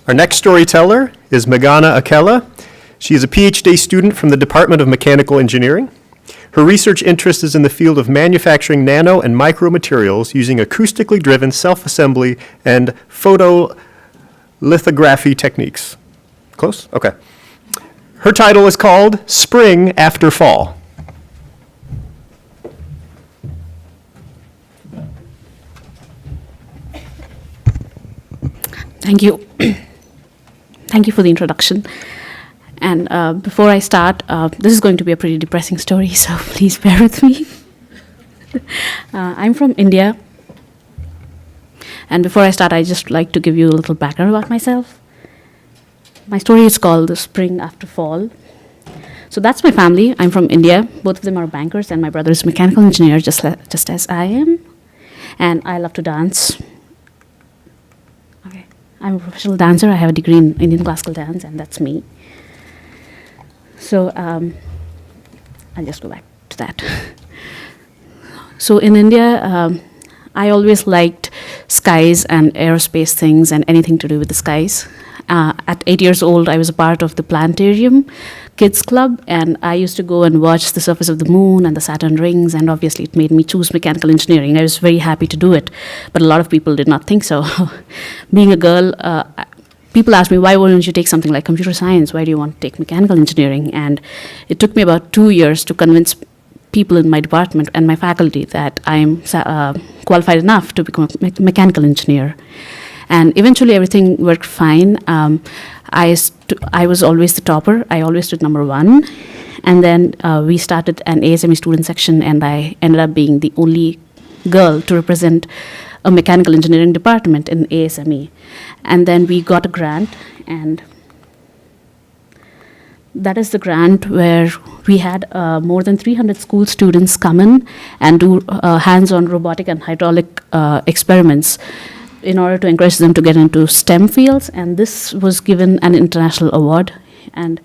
Our next storyteller is Meghana Akella. She is a PhD student from the Department of Mechanical Engineering. Her research interest is in the field of manufacturing nano and micro materials using acoustically driven self-assembly and photolithography techniques. Close? Okay. Her title is called Spring After Fall. Thank you. Thank you for the introduction. And before I start, this is going to be a pretty depressing story, so please bear with me. I'm from India. And before I start, I'd just like to give you a little background about myself. My story is called The Spring After Fall. So that's my family. I'm from India. Both of them are bankers, and my brother is a mechanical engineer, just as I am. And I love to dance. Okay. I'm a professional dancer. I have a degree in Indian classical dance, and that's me. So I'll just go back to that. So in India, I always liked skies and aerospace things and anything to do with the skies. At 8 years old, I was a part of the Planetarium Kids Club, and I used to go and watch the surface of the moon and the Saturn rings, and obviously it made me choose mechanical engineering. I was very happy to do it, but a lot of people did not think so. Being a girl, people asked me, why wouldn't you take something like computer science? Why do you want to take mechanical engineering? And it took me about 2 years to convince people in my department and my faculty that I'm qualified enough to become a mechanical engineer. And eventually everything worked fine. I was always the topper. I always stood number one. And then we started an ASME student section, and I ended up being the only girl to represent a mechanical engineering department in ASME. And then we got a grant, and that is the grant where we had more than 300 school students come in and do hands-on robotic and hydraulic experiments in order to encourage them to get into STEM fields, and this was given an international award. And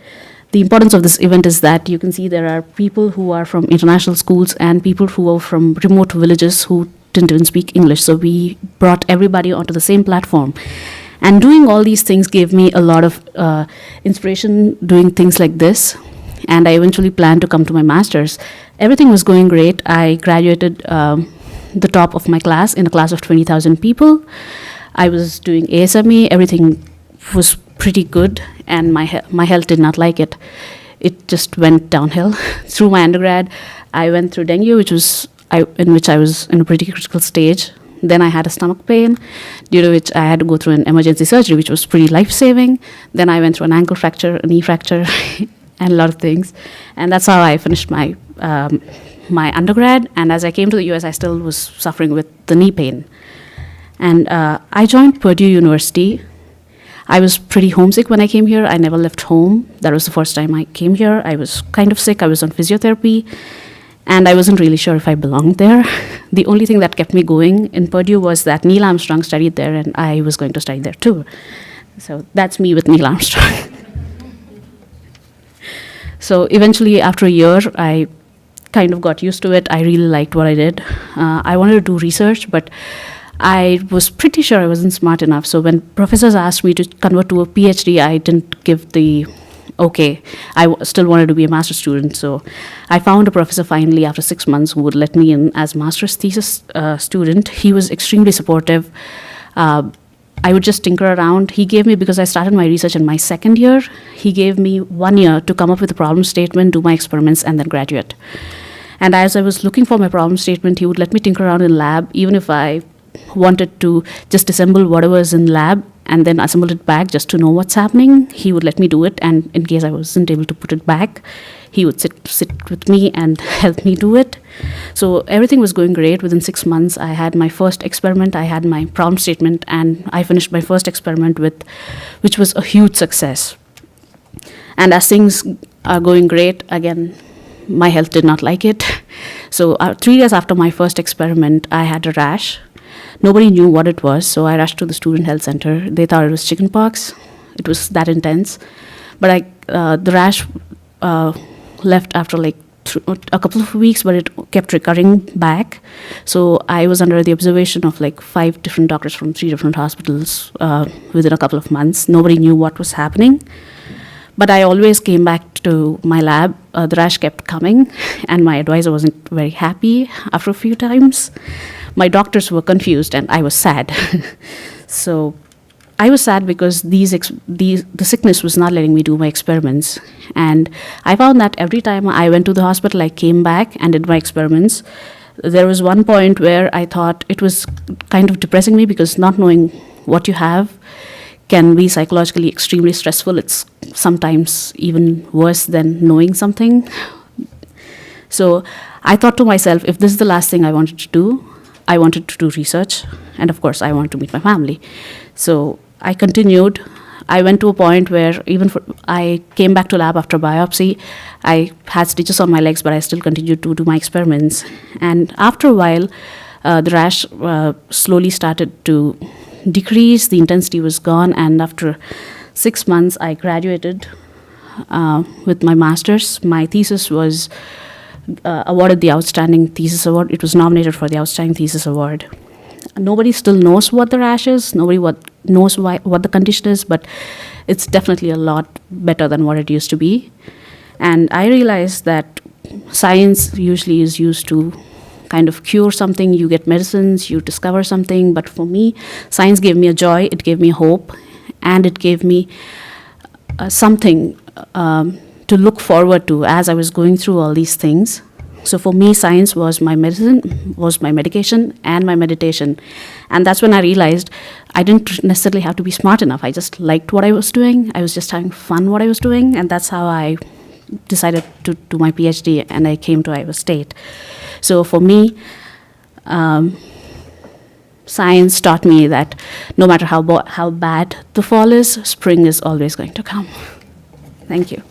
the importance of this event is that you can see there are people who are from international schools and people who are from remote villages who didn't even speak English, so we brought everybody onto the same platform. And doing all these things gave me a lot of inspiration doing things like this, and I eventually planned to come to my master's. Everything was going great. I graduated the top of my class in a class of 20,000 people. I was doing ASME. Everything was pretty good, and my health did not like it. It just went downhill. Through my undergrad, I went through dengue, in which I was in a pretty critical stage. Then I had a stomach pain, due to which I had to go through an emergency surgery, which was pretty life-saving. Then I went through an ankle fracture, a knee fracture, and a lot of things. And that's how I finished my undergrad. And as I came to the US, I still was suffering with the knee pain. And I joined Purdue University. I was pretty homesick when I came here. I never left home. That was the first time I came here. I was kind of sick. I was on physiotherapy. And I wasn't really sure if I belonged there. The only thing that kept me going in Purdue was that Neil Armstrong studied there, and I was going to study there too. So that's me with Neil Armstrong. So eventually, after a year, I kind of got used to it. I really liked what I did. I wanted to do research, but I was pretty sure I wasn't smart enough. So when professors asked me to convert to a PhD, I didn't give the okay. I still wanted to be a master's student. So I found a professor finally after 6 months who would let me in as master's thesis student. He was extremely supportive. I would just tinker around. He gave me, because I started my research in my second year, he gave me 1 year to come up with a problem statement, do my experiments, and then graduate. And as I was looking for my problem statement, he would let me tinker around in lab, even if I wanted to just assemble whatever is in lab and then assemble it back just to know what's happening. He would let me do it, and in case I wasn't able to put it back, he would sit with me and help me do it. So everything was going great. Within 6 months, I had my first experiment, I had my problem statement, and I finished my first experiment, which was a huge success. And as things are going great, again, my health did not like it. So 3 days after my first experiment, I had a rash. Nobody knew what it was, so I rushed to the student health center. They thought it was chickenpox. It was that intense. But the rash left after like a couple of weeks, but it kept recurring back. So I was under the observation of like 5 different doctors from 3 different hospitals within a couple of months. Nobody knew what was happening. But I always came back to my lab. The rash kept coming, and my advisor wasn't very happy after a few times. My doctors were confused, and I was sad. So I was sad because the sickness was not letting me do my experiments. And I found that every time I went to the hospital, I came back and did my experiments. There was one point where I thought it was kind of depressing me, because not knowing what you have can be psychologically extremely stressful. It's sometimes even worse than knowing something. So I thought to myself, if this is the last thing I wanted to do, I wanted to do research, and of course I wanted to meet my family. So I continued. I went to a point where I came back to lab after biopsy. I had stitches on my legs, but I still continued to do my experiments. And after a while, the rash slowly started to decrease, the intensity was gone, and after 6 months I graduated with my master's. My thesis was awarded the Outstanding Thesis Award. It was nominated for the Outstanding Thesis Award. Nobody still knows what the rash is, nobody knows what the condition is, but it's definitely a lot better than what it used to be. And I realized that science usually is used to kind of cure something. You get medicines, you discover something, but for me, science gave me a joy, it gave me hope, and it gave me something to look forward to as I was going through all these things. So for me, science was my medicine, was my medication, and my meditation. And that's when I realized I didn't necessarily have to be smart enough. I just liked what I was doing. I was just having fun what I was doing, and that's how I decided to do my PhD, and I came to Iowa State. So for me, science taught me that no matter how bad the fall is, spring is always going to come. Thank you.